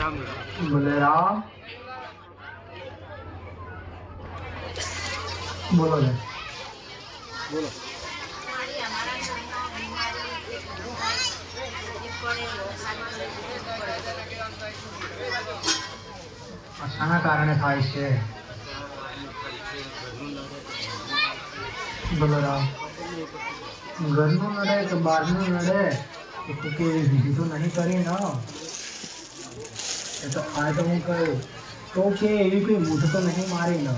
बोले राम बोलो ले बोलो શાના કારણે થાય છે બોલો રામ ઘરનું નડે કે બહારનું નડે એ તો કેવી વિધિ તો નહીં કરી ને એ તો આ તો હું કહ્યું તો કે એવી કોઈ મૂઠ તો નહીં મારી ને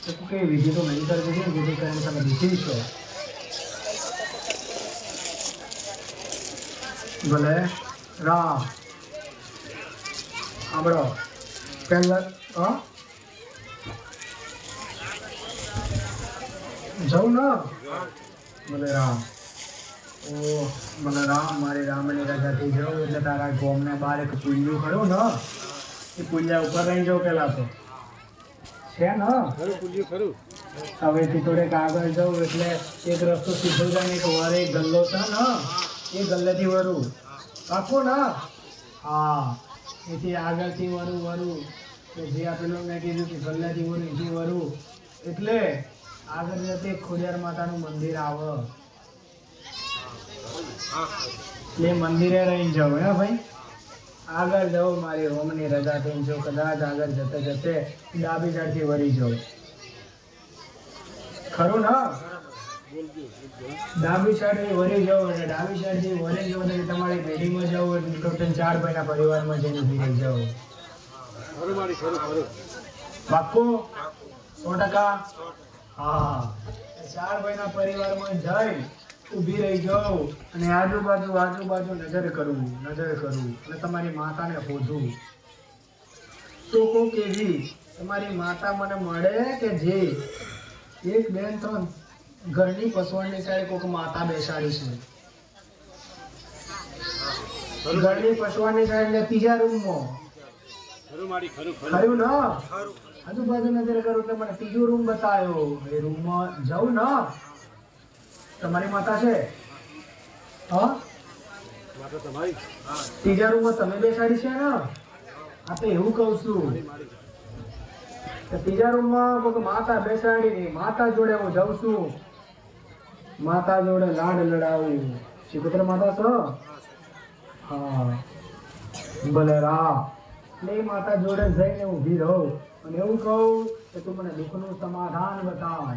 તો કે વિધિ તો નહીં કરી દીધી જેથી કરીને તમે દીધી છો ભલે રામ સાંભળો પહેલા જાઉં ને બોલે રામ ઓ મને રામ મારી રામની રજાથી જાઉં એટલે તારા ગોમને બહાર એક પુલ્યું ખરું ને એ પુલ્યા ઉપર રહી જાઉં પેલા તો છે ને ખરું પુલ્યું ખરું હવેથી થોડેક આગળ જાઉં એટલે એક રસ્તો સીધો જાય ને એક વરે ગલ્લો છે ને એ ગલ્લેથી વરું પાકું ને હા એથી આગળથી વરું કે જે આપેલું મેં કીધું કે ગલ્લાથી વરું એથી વરું એટલે આગળ જતે ખોડિયાર માતાનું મંદિર આવે એટલે મંદિરે રહી જાઉં હે ભાઈ આગળ જાઉં મારી રોમની રજા થઈને જો કદાચ આગળ જતે જતે ડાબી સાઈડથી વળી જાઉં ખરું ને ડાબી સાઈડથી વળી જાઉં એટલે ડાબી સાઈડથી વળી જાઉં એટલે તમારી પેઢીમાં જાઉં એટલે ટોટલ 4 ભાઈના પરિવારમાં જઈને ઉભી રહી જાઉં ખરું મારી ખરું ખરું પાક્કું 100%. હા 4 ભાઈના પરિવારમાં જઈ ઊભી રહી જાઉં અને આજુબાજુ નજર કરું અને તમારી માતાને શોધું તો કોક એવી તમારી માતા મને મળે કે જે 1 2 3 ઘરની પસવણની સાઈડ કોક માતા બેસાડી છે ઘરની પસવણની સાઈડ એટલે ત્રીજા રૂમમાં ખરું મારી ખરું ખરું ને આજુબાજુ નજર કરું એટલે મને ત્રીજો રૂમ બતાવ્યો એ રૂમમાં જાઉં ને તમારી માતા છે હા માતા તમારી ત્રીજા રૂમમાં તમે બેસાડી છે ને આ તો એવું કહું છું કે ત્રીજા રૂમમાં કોઈક માતા બેસાડી માતા જોડે હું જાઉં છું માતા જોડે લાડ લડાવું શીખોતર માતા છો હા ભલે રામ એટલે એ માતા જોડે જઈને ઊભી રહું અને એવું કહું કે તું મને દુઃખનું સમાધાન બતાવ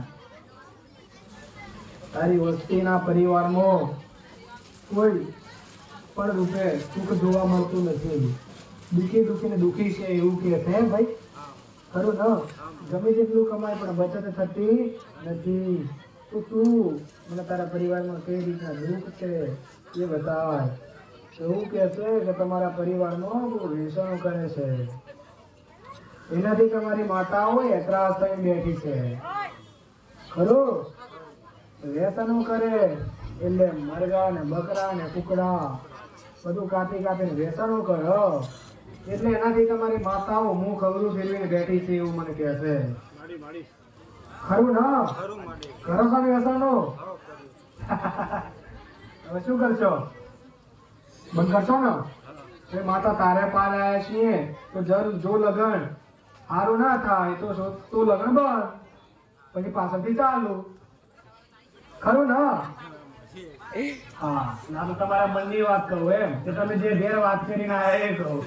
તારી વસ્તીના પરિવારમાં કોઈ પણ રૂપે સુખ જોવા મળતું નથી દુઃખીને દુઃખી છે એવું કે છે ભાઈ ખરું ને ગમે તેટલું કમાય પણ બચત થતી નથી તો તું મને તારા પરિવારમાં કઈ રીતના દુઃખ છે એ બતાય એવું કે છે કે તમારા પરિવારમાં બહુ વેસણો કરે છે એનાથી તમારી માતાઓ એકરાશ થઈને બેઠી છે ખરું વ્યસનો કરે એટલે મરઘા ને બકરા ને કુકડા બધું કાપીને વ્યસનો કરો એટલે એનાથી તમારી માતાઓ મું ખબરું ફેરવીને બેઠી છે એવું મને કહે છે ખરું ના કરો છો ને વ્યસનો હવે શું કરશો બંધ કરશો ને એ માતા તારે પાર આવ્યા છીએ તો જરૂર જો લગન સારું ના થાય તો લગન બંધ પછી પાછળથી ચાલુ ખરું ને હા ના તો તમારા મનની વાત કહું એમ કે તમે જે ઘેર વાત કરીને આયા એ કહું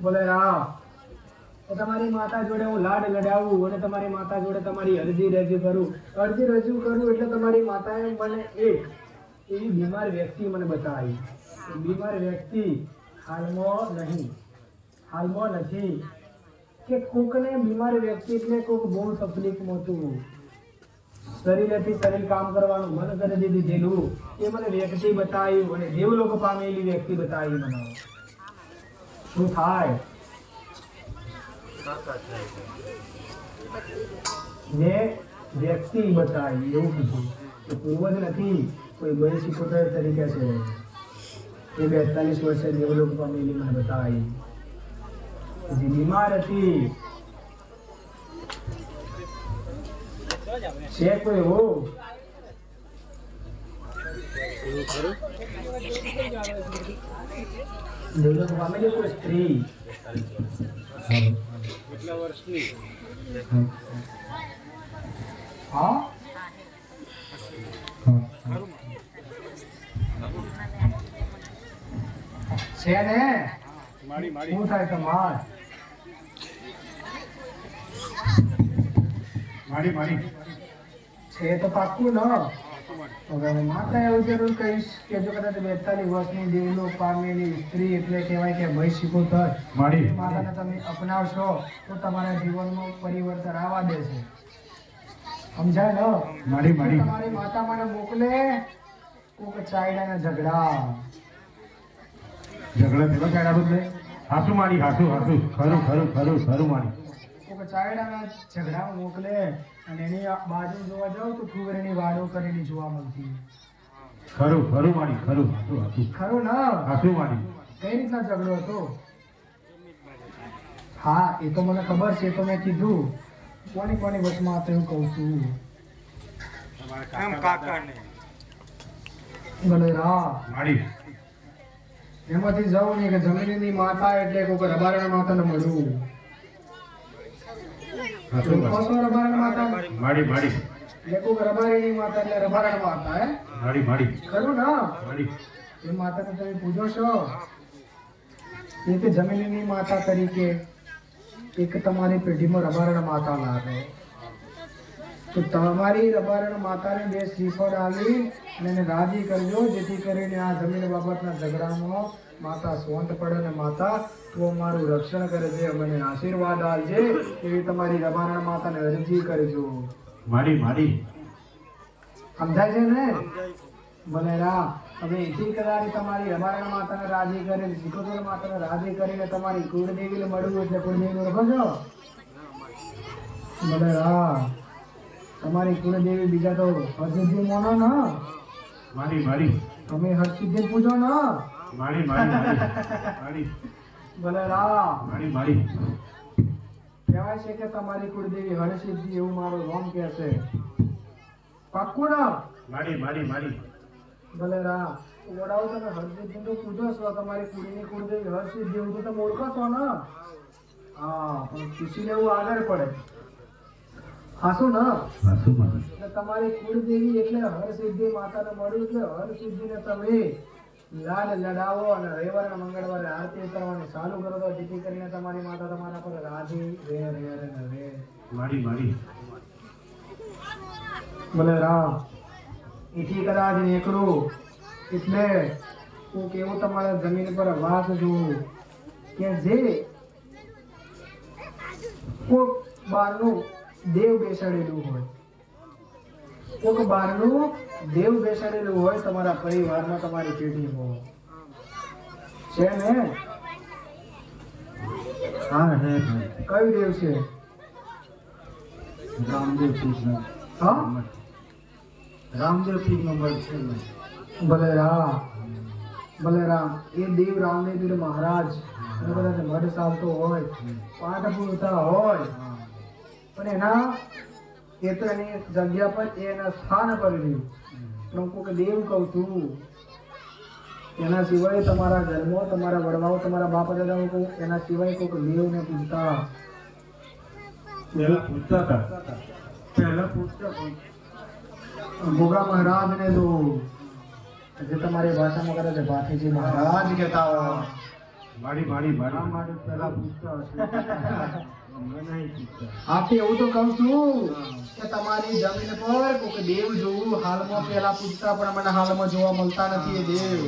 બોલે રામ તમારી માતા જોડે હું લાડ લડાવું અને તમારી માતા જોડે તમારી અરજી રજૂ કરું એટલે તમારી માતાએ મને એક એવી બીમાર વ્યક્તિ મને બતાવી બીમાર વ્યક્તિ હાલમાં નથી કે કોકને બીમાર વ્યક્તિ એટલે કોક બહુ તકલીફમાં હતું શરીરેથી શરીર કામ કરવાનું મન કરી દીધેલું એ મને વ્યક્તિ બતાવ્યું અને દેવ લોકો પામેલી વ્યક્તિ બતાવી મને શું થાય ને વ્યક્તિ બતાવી એવું કીધું કે પૂર્વજ નથી કોઈ 72 તરીકે છે એ 42 વર્ષે દેવ લોકો પામેલી મને બતાવી જે બીમાર હતી છે કોઈ હો એવું ખરું દેવદત્ત પામેલી કોઈ સ્ત્રી કેટલા વર્ષની હા છે ને માડી માડી શું થાય તમાર માડી માડી છે તો પાક્કું ન તો માડી હવે હું માતા એવું જરૂર કહીશ કે જો કદાચ 42 વર્ષની દેવલોક પામેલી સ્ત્રી એટલે કહેવાય કે ભય શિકોતર માડી માતાને તમે અપનાવશો તો તમારા જીવનમાં પરિવર્તન આવવા દેશે સમજાય ને માડી માડી તમારી માતા મને મોકલે કોક ચાયડાના ઝઘડા ઝઘડા થયેલો ચાડા બદલે હાસુ માડી હાસુ હાસુ ખરું ખરું ખરું ખરું માડી કોક ચાયડાના ઝઘડા મોકલે અને એની બાજુ જોવા જાવ તો ઠુગરની વાડો કરેલી જોવા મળતી ખરું ખરું માડી ખરું હાસુ હાસુ ખરું ના હાસુ માડી કઈ રીતના ઝઘડો હતો હા એ તો મને ખબર છે એ તો મેં કીધું કોની વચમાં હતો એવું કહું છું ભલે રા માડી એમાંથી જવું નહીં કે જમીનની માતા એટલે કોઈ રબારના માતાને મળવું હાસુ કોસો રબારના માતા માડી માડી એટલે કોઈ રબારીની માતા એટલે રબારના માતા હે માડી માડી ખરું ના માડી એ માતાને તમે પૂજો છો એક જમીનની માતા તરીકે એક તમારી પેઢીમાં રબારણ માતા લાગે તો તમારી રબારણ માતાને બે શ્રીફળ આવી અને એને રાજી કરજો જેથી કરીને આ જમીન બાબતના ઝઘડામાં માતા શાંત પડે અને માતા તું અમારું રક્ષણ કરે છે મને આશીર્વાદ આપજે એવી તમારી રબારણ માતાને અરજી કરજો માડી માડી સમજાય છે ને ભલે રા હવે એથી કદાચ તમારી રબારણ માતાને રાજી કરીને શિકોતર માતાને રાજી કરીને તમારી કુળદેવીને મળવું એટલે કુળદેવી ઓળખો છો ભલે રા તમારી કુળદેવી બીજા તો હરસિદ્ધિ મોનો ના માડી માડી તમે હરસિદ્ધિ પૂજો ના માડી માડી માડી ભલે રા માડી માડી કહેવાય છે કે તમારી કુળદેવી હરસિદ્ધિ એવું મારું નામ કહે છે પાક્કું ના માડી માડી માડી ભલે રા ઓડાવો તમે હરસિદ્ધિ તો પૂજો છો તમારી કુળની કુળદેવી હરસિદ્ધિ એવું તો તમે ઓળખો છો ને હા પણ પૂછી લેવું આગળ પડે હાસું ના હાસુ માડી એટલે તમારી કુળદેવી એટલે હરસિદ્ધિ માતાને મળ્યું એટલે હરસિદ્ધિને તમે લાડ લડાવો અને રવિવારના મંગળવારે આરતી કરવાની ચાલુ કરો તો જેથી કરીને તમારી માતા તમારા પર રાજી રે માડી માડી ભલે રામ એથી કદાચ નીકળું એટલે હું કેવું તમારા જમીન પર વાત જોઉં કે જે કોક બહારનું દેવ બેસાડેલું હોય કોક બહારનું દેવ બેસાડેલું હોય તમારા પરિવારમાં તમારી પેઢીમાં છે ને હા હે કયું દેવ છે રામદેવ પીર હા રામદેવ પીર નો મળ છે ભલે રામ એ દેવ રામદેવ પીર મહારાજ અને કદાચ મઢ ચાલતો હોય પાઠ પૂરતા હોય પણ એના એની જગ્યા પર એના સ્થાન પર રહ્યું પણ હું કોઈક દેવ કહું છું એના સિવાય તમારા ઘરમાં તમારા વડવાઓ તમારા બાપ દાદાઓ કહું એના સિવાય કોઈક દેવને પૂજતા પહેલા પૂછતા હતા પહેલા પૂછતા ભોગા મહારાજને જો જે તમારી ભાષામાં કરે છે ભાથીજી મહારાજ કહેતા હોય માડી માડી આ માડી માટે પહેલા પૂછતા હશે નહીં પૂછતા આથી એવું તો કહું છું કે તમારી જમીન પર કોઈક દેવ જોવું હાલમાં પહેલા પૂછતા પણ મને હાલમાં જોવા મળતા નથી એ દેવ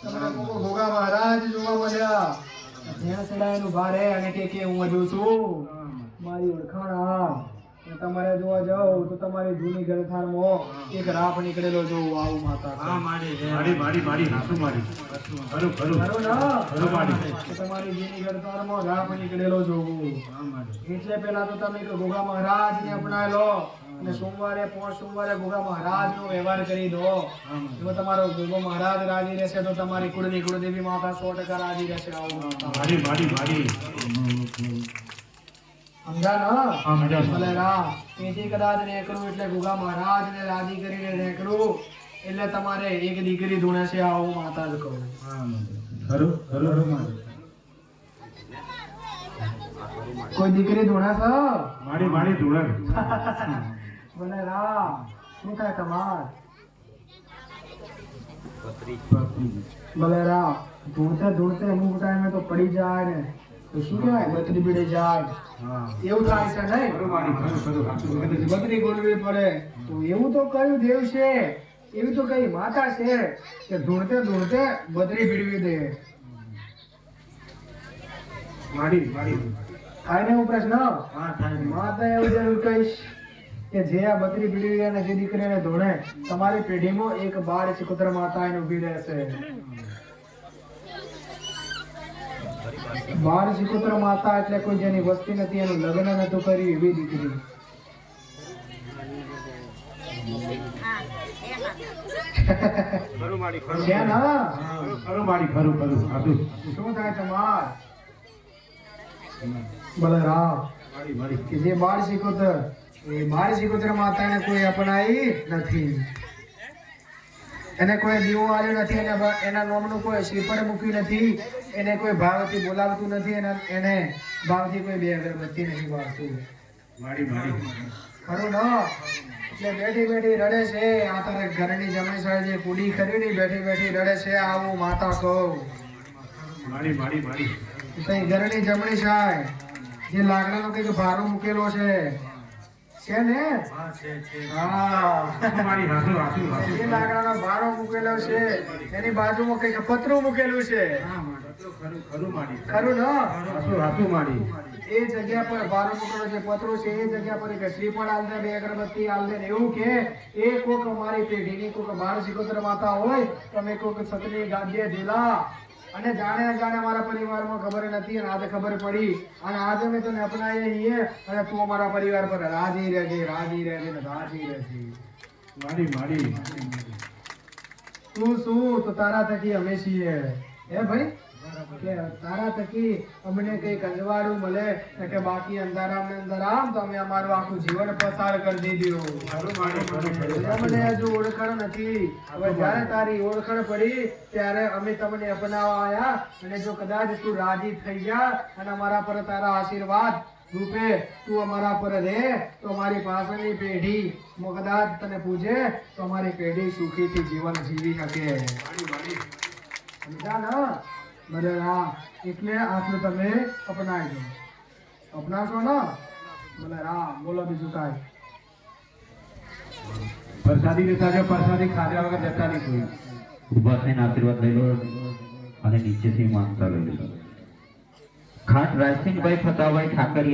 તમને કોઈક ભોગા મહારાજ જોવા મળ્યા ધ્યાન ચડાયેલું ભારે અને કે હું હજુ છું મારી ઓળખાણ આ અને તમારે જોવા જાવ તો તમારી જૂની ગરથારમાં એક રાપ નીકળેલો જોવું આવું માતા માડી માડી માડી હાસુ માડી ખરું ખરું ખરું ના? ખરું માડી કે તમારી જૂની ગરથારમાં રાપ નીકળેલો જોવું એટલે પેલા તો તમે ભોગા મહારાજ ને અપનાવેલો અને સોમવારે સોમવારે ભોગા મહારાજ નો વ્યવહાર કરી દો જો તમારો ભોગો મહારાજ રાજી રહેશે તો તમારી કુળની કુળદેવી માતા 100% રાજી રહેશે આવું માડી માડી માડી સમજા ના સમજા. ભલે રા તેથી કદાચ નેકરું એટલે ભોગા મહારાજ ને રાજી કરીને નેકરું એટલે તમારે એક દીકરી ધૂણે છે આવું માતા જ કહું. ખરું ખરું માડી કોઈ દીકરી ધૂણે છે? માડી માડી ધૂળણ બોલે રામ શું થાય તમાર? બોલે રામ ધૂણતે ધૂણતે અમુક ટાઈમે તો પડી જાય ને તો શું કહેવાય બત્રી બીડી જાય એવું થાય છે નહીં? ખરું માડી ખરું ખરું સાચું. બત્રી ગોળવી પડે તો એવું તો કયું દેવ છે, એવી તો કઈ માતા છે કે ધૂણતે ધૂણતે બત્રી ભીડવી દે. માડી માડી થાય ને એવું પ્રશ્ન? હા થાય માતા એવું જરૂર કહીશ કે જે આ બત્રી ભીડવી અને જે દીકરીને ધૂણે તમારી પેઢીમાં એક બાળ સિકોતર માતા એને ઉભી રહેશે. બાળ સિકોતર માતા એટલે કોઈ જેની વસ્તી નથી, એનું લગ્ન નતું કર્યું એવી દીકરી. ખરું માડી ખરું છે ને? ખરું માડી ખરું ખરું સાચું. શું થાય તમાર? બોલે રામ માડી માડી કે જે બાળ સિકોતર એ બાળ સિકોતર માતાને કોઈ અપનાવી નથી, એને કોઈ દીવો આલ્યો નથી, એના નામનું કોઈ શ્રીફળ મૂક્યું નથી, એને કોઈ ભાવથી બોલાવતું નથી, એને ભાવથી કોઈ બે અગરબત્તી નથી બાળતું. માડી માડી ખરું ન? એટલે બેઠી બેઠી રડે છે આ તારે ઘરની જમણી સાઈડ જે કુડી કરી ને બેઠી બેઠી રડે છે આવું માતા કહું. માડી માડી માડી કઈ ઘરની જમણી સાઈડ જે લાકડાનો કઈક ભારો મૂકેલો છે ને? હા છે છે હા માડી હાસુ હાસુ હાસુ. જે લાકડાનો ભારો મૂકેલો છે એની બાજુમાં કઈક પતરું મૂકેલું છે. ખરું ખરું માડી ખરું ને? હાસુ હાસુ માડી એ જગ્યા પર ભારો મૂકેલો છે, પતરું છે, એ જગ્યા પર એક શ્રીફળ આલ દે, બે અગરબત્તી આલ દે ને એવું કે એ કોક અમારી પેઢીની કોક બાળ સિકોતર માતા હોય તમે કોક સતની ગાદ્ય ઢીલા અને જાણે અજાણે અમારા પરિવારમાં ખબર નથી અને આજે ખબર પડી અને આજે અમે તને અપનાવીએ છીએ અને તું અમારા પરિવાર પર રાજી રહેજે ને રાજી રહેજે. માડી માડી તું શું તો તારા થકી અમે છીએ હે ભાઈ, કે તારા થકી અમને કઈ કંજવાળું મળે કે બાકી અંધારામ ને અંધારામ તો અમે અમારું આખું જીવન પસાર કરી દીધું. ખરું માડી ખરું ખરું અમને હજુ ઓળખાણ નથી, હવે જ્યારે તારી ઓળખાણ પડી ત્યારે અમે તમને અપનાવવા આવ્યા અને જો કદાચ તું રાજી થઈ જા અને અમારા પર તારા આશીર્વાદ રૂપે તું અમારા પર રહે તો અમારી પાછળની પેઢી કદાચ તને પૂજે તો અમારી પેઢી સુખીથી જીવન જીવી શકે. માડી માડી સમજા ને? બરાબર. એટલે આટલું તમે અપનાવી દો. અપનાવશો ને? બરાબર. બોલો બીજું કાંઈ? પ્રસાદી લેતા જો પ્રસાદી ખાધા વગર જતા નહીં કોઈ. ઉભા થઈને આશીર્વાદ લઈ લો અને નીચેથી માનતા લઈ લો. ખાટ રાયસિંગભાઈ ફતાભાઈ ઠાકરિયા